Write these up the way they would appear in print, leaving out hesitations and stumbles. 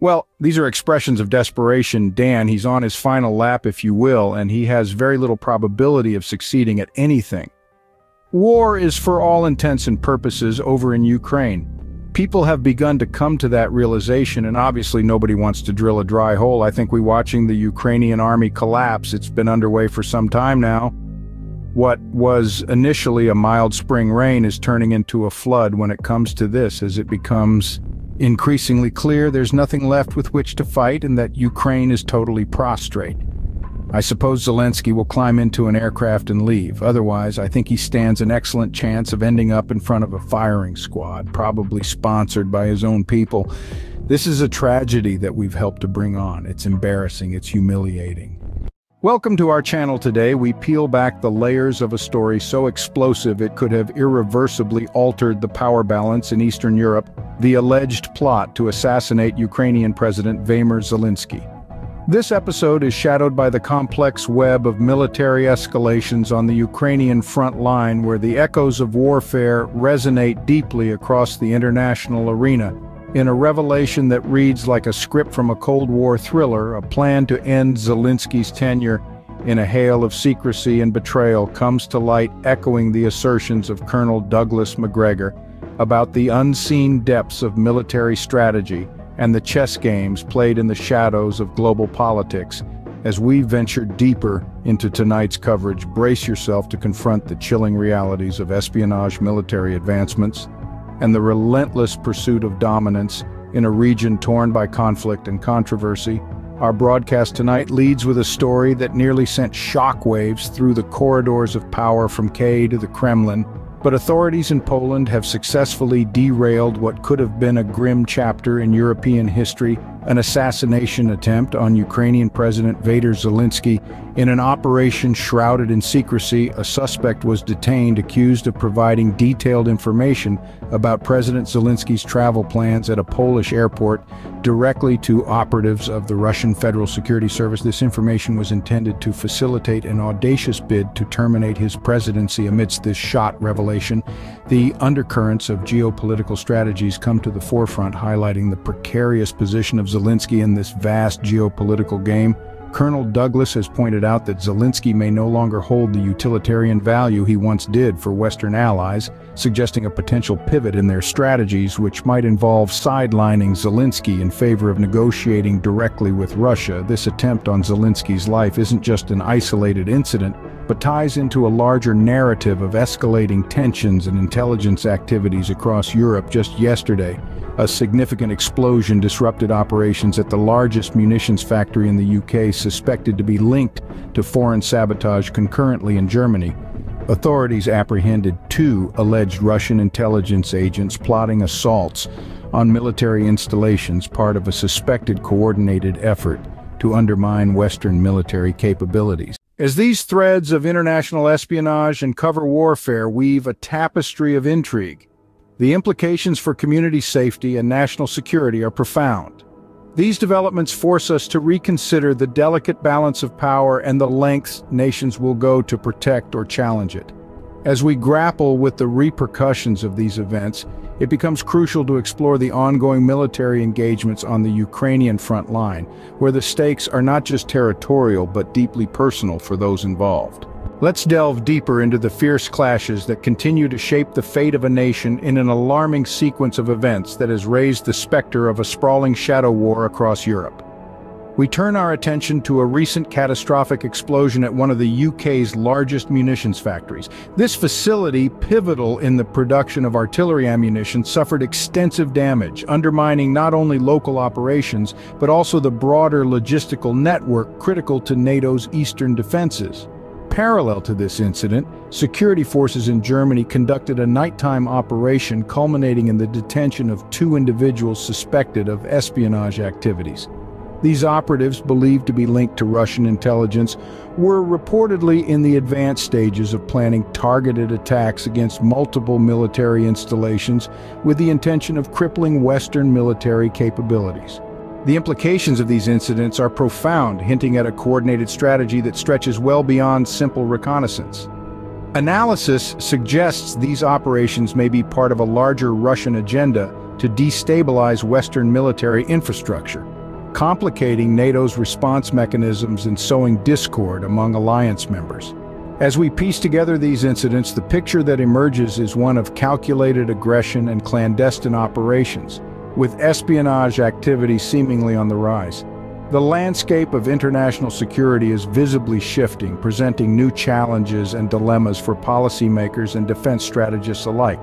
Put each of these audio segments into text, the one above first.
Well, these are expressions of desperation, Dan. He's on his final lap, if you will, and he has very little probability of succeeding at anything. War is, for all intents and purposes, over in Ukraine. People have begun to come to that realization, and obviously nobody wants to drill a dry hole. I think we're watching the Ukrainian army collapse. It's been underway for some time now. What was initially a mild spring rain is turning into a flood when it comes to this, as it becomes increasingly clear there's nothing left with which to fight and that Ukraine is totally prostrate. I suppose Zelensky will climb into an aircraft and leave. Otherwise, I think he stands an excellent chance of ending up in front of a firing squad, probably sponsored by his own people. This is a tragedy that we've helped to bring on. It's embarrassing, it's humiliating. Welcome to our channel today. We peel back the layers of a story so explosive it could have irreversibly altered the power balance in Eastern Europe, the alleged plot to assassinate Ukrainian President Volodymyr Zelensky. This episode is shadowed by the complex web of military escalations on the Ukrainian front line, where the echoes of warfare resonate deeply across the international arena. In a revelation that reads like a script from a Cold War thriller, a plan to end Zelensky's tenure in a hail of secrecy and betrayal comes to light, echoing the assertions of Colonel Douglas Macgregor about the unseen depths of military strategy and the chess games played in the shadows of global politics. As we venture deeper into tonight's coverage, brace yourself to confront the chilling realities of espionage, military advancements, and the relentless pursuit of dominance in a region torn by conflict and controversy. Our broadcast tonight leads with a story that nearly sent shockwaves through the corridors of power from Kyiv to the Kremlin, but authorities in Poland have successfully derailed what could have been a grim chapter in European history, an assassination attempt on Ukrainian President Volodymyr Zelensky. In an operation shrouded in secrecy, a suspect was detained accused of providing detailed information about President Zelensky's travel plans at a Polish airport directly to operatives of the Russian Federal Security Service. This information was intended to facilitate an audacious bid to terminate his presidency. Amidst this shot revelation, the undercurrents of geopolitical strategies come to the forefront, highlighting the precarious position of Zelensky in this vast geopolitical game. Colonel Douglas has pointed out that Zelensky may no longer hold the utilitarian value he once did for Western allies, suggesting a potential pivot in their strategies, which might involve sidelining Zelensky in favor of negotiating directly with Russia. This attempt on Zelensky's life isn't just an isolated incident, but ties into a larger narrative of escalating tensions and intelligence activities across Europe. Just yesterday, a significant explosion disrupted operations at the largest munitions factory in the UK, suspected to be linked to foreign sabotage concurrently in Germany. Authorities apprehended 2 alleged Russian intelligence agents plotting assaults on military installations, part of a suspected coordinated effort to undermine Western military capabilities. As these threads of international espionage and cover warfare weave a tapestry of intrigue, the implications for community safety and national security are profound. These developments force us to reconsider the delicate balance of power and the lengths nations will go to protect or challenge it. As we grapple with the repercussions of these events, it becomes crucial to explore the ongoing military engagements on the Ukrainian front line, where the stakes are not just territorial but deeply personal for those involved. Let's delve deeper into the fierce clashes that continue to shape the fate of a nation in an alarming sequence of events that has raised the specter of a sprawling shadow war across Europe. We turn our attention to a recent catastrophic explosion at one of the UK's largest munitions factories. This facility, pivotal in the production of artillery ammunition, suffered extensive damage, undermining not only local operations, but also the broader logistical network critical to NATO's eastern defenses. Parallel to this incident, security forces in Germany conducted a nighttime operation culminating in the detention of 2 individuals suspected of espionage activities. These operatives, believed to be linked to Russian intelligence, were reportedly in the advanced stages of planning targeted attacks against multiple military installations with the intention of crippling Western military capabilities. The implications of these incidents are profound, hinting at a coordinated strategy that stretches well beyond simple reconnaissance. Analysis suggests these operations may be part of a larger Russian agenda to destabilize Western military infrastructure, complicating NATO's response mechanisms and sowing discord among alliance members. As we piece together these incidents, the picture that emerges is one of calculated aggression and clandestine operations, with espionage activity seemingly on the rise. The landscape of international security is visibly shifting, presenting new challenges and dilemmas for policymakers and defense strategists alike.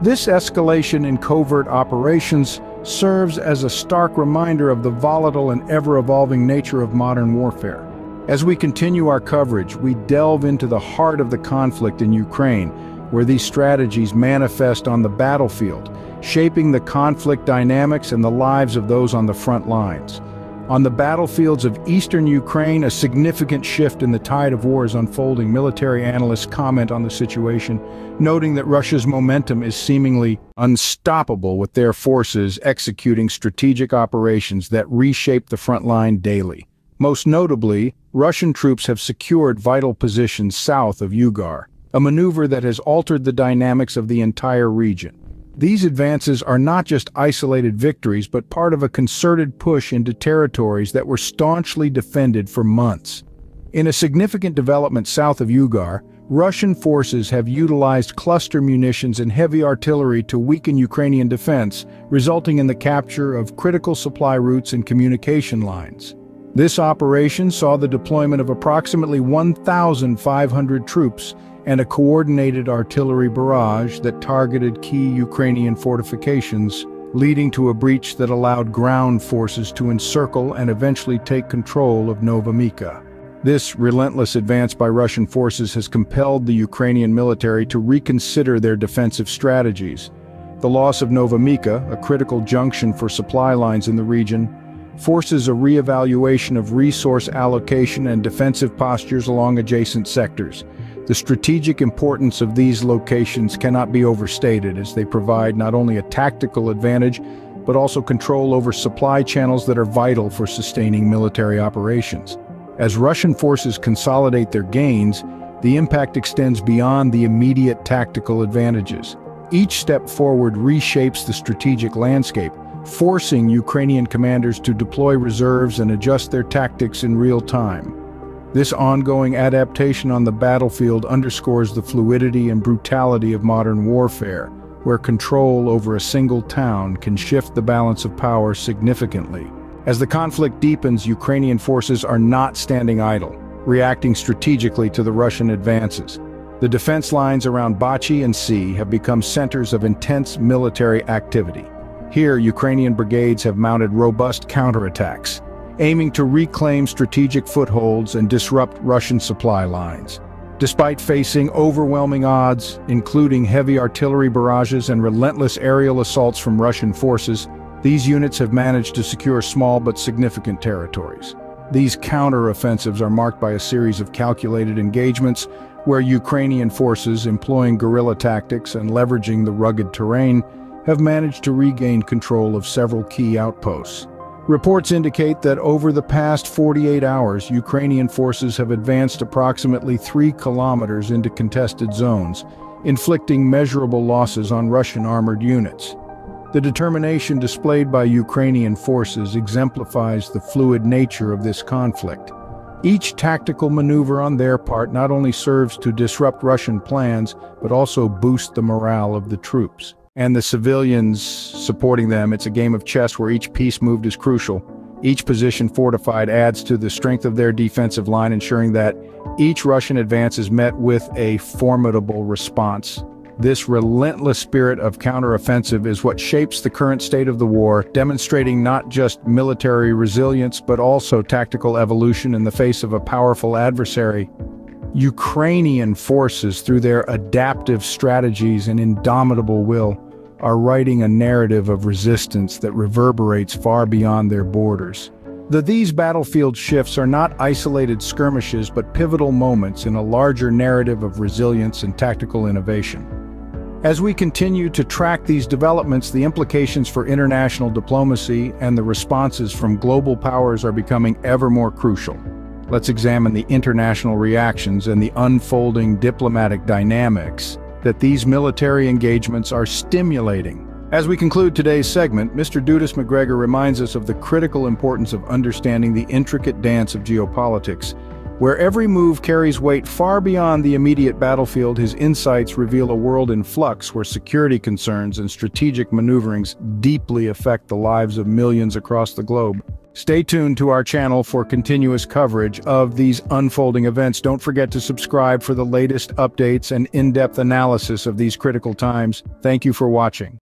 This escalation in covert operations serves as a stark reminder of the volatile and ever-evolving nature of modern warfare. As we continue our coverage, we delve into the heart of the conflict in Ukraine, where these strategies manifest on the battlefield, shaping the conflict dynamics and the lives of those on the front lines. On the battlefields of eastern Ukraine, a significant shift in the tide of war is unfolding. Military analysts comment on the situation, noting that Russia's momentum is seemingly unstoppable, with their forces executing strategic operations that reshape the front line daily. Most notably, Russian troops have secured vital positions south of Ugar, a maneuver that has altered the dynamics of the entire region. These advances are not just isolated victories, but part of a concerted push into territories that were staunchly defended for months. In a significant development south of Ugar, Russian forces have utilized cluster munitions and heavy artillery to weaken Ukrainian defense, resulting in the capture of critical supply routes and communication lines. This operation saw the deployment of approximately 1,500 troops and a coordinated artillery barrage that targeted key Ukrainian fortifications, leading to a breach that allowed ground forces to encircle and eventually take control of Novomika. This relentless advance by Russian forces has compelled the Ukrainian military to reconsider their defensive strategies. The loss of Novomika, a critical junction for supply lines in the region, forces a re-evaluation of resource allocation and defensive postures along adjacent sectors. The strategic importance of these locations cannot be overstated, as they provide not only a tactical advantage, but also control over supply channels that are vital for sustaining military operations. As Russian forces consolidate their gains, the impact extends beyond the immediate tactical advantages. Each step forward reshapes the strategic landscape, forcing Ukrainian commanders to deploy reserves and adjust their tactics in real time. This ongoing adaptation on the battlefield underscores the fluidity and brutality of modern warfare, where control over a single town can shift the balance of power significantly. As the conflict deepens, Ukrainian forces are not standing idle, reacting strategically to the Russian advances. The defense lines around Bachi and Si have become centers of intense military activity. Here, Ukrainian brigades have mounted robust counterattacks, aiming to reclaim strategic footholds and disrupt Russian supply lines. Despite facing overwhelming odds, including heavy artillery barrages and relentless aerial assaults from Russian forces, these units have managed to secure small but significant territories. These counter-offensives are marked by a series of calculated engagements where Ukrainian forces, employing guerrilla tactics and leveraging the rugged terrain, have managed to regain control of several key outposts. Reports indicate that over the past 48 hours, Ukrainian forces have advanced approximately 3 kilometers into contested zones, inflicting measurable losses on Russian armored units. The determination displayed by Ukrainian forces exemplifies the fluid nature of this conflict. Each tactical maneuver on their part not only serves to disrupt Russian plans, but also boost the morale of the troops and the civilians supporting them. It's a game of chess where each piece moved is crucial. Each position fortified adds to the strength of their defensive line, ensuring that each Russian advance is met with a formidable response. This relentless spirit of counteroffensive is what shapes the current state of the war, demonstrating not just military resilience, but also tactical evolution in the face of a powerful adversary. Ukrainian forces, through their adaptive strategies and indomitable will, are writing a narrative of resistance that reverberates far beyond their borders. These battlefield shifts are not isolated skirmishes, but pivotal moments in a larger narrative of resilience and tactical innovation. As we continue to track these developments, the implications for international diplomacy and the responses from global powers are becoming ever more crucial. Let's examine the international reactions and the unfolding diplomatic dynamics that these military engagements are stimulating. As we conclude today's segment, Mr. Douglas Macgregor reminds us of the critical importance of understanding the intricate dance of geopolitics. Where every move carries weight far beyond the immediate battlefield, his insights reveal a world in flux where security concerns and strategic maneuverings deeply affect the lives of millions across the globe. Stay tuned to our channel for continuous coverage of these unfolding events. Don't forget to subscribe for the latest updates and in-depth analysis of these critical times. Thank you for watching.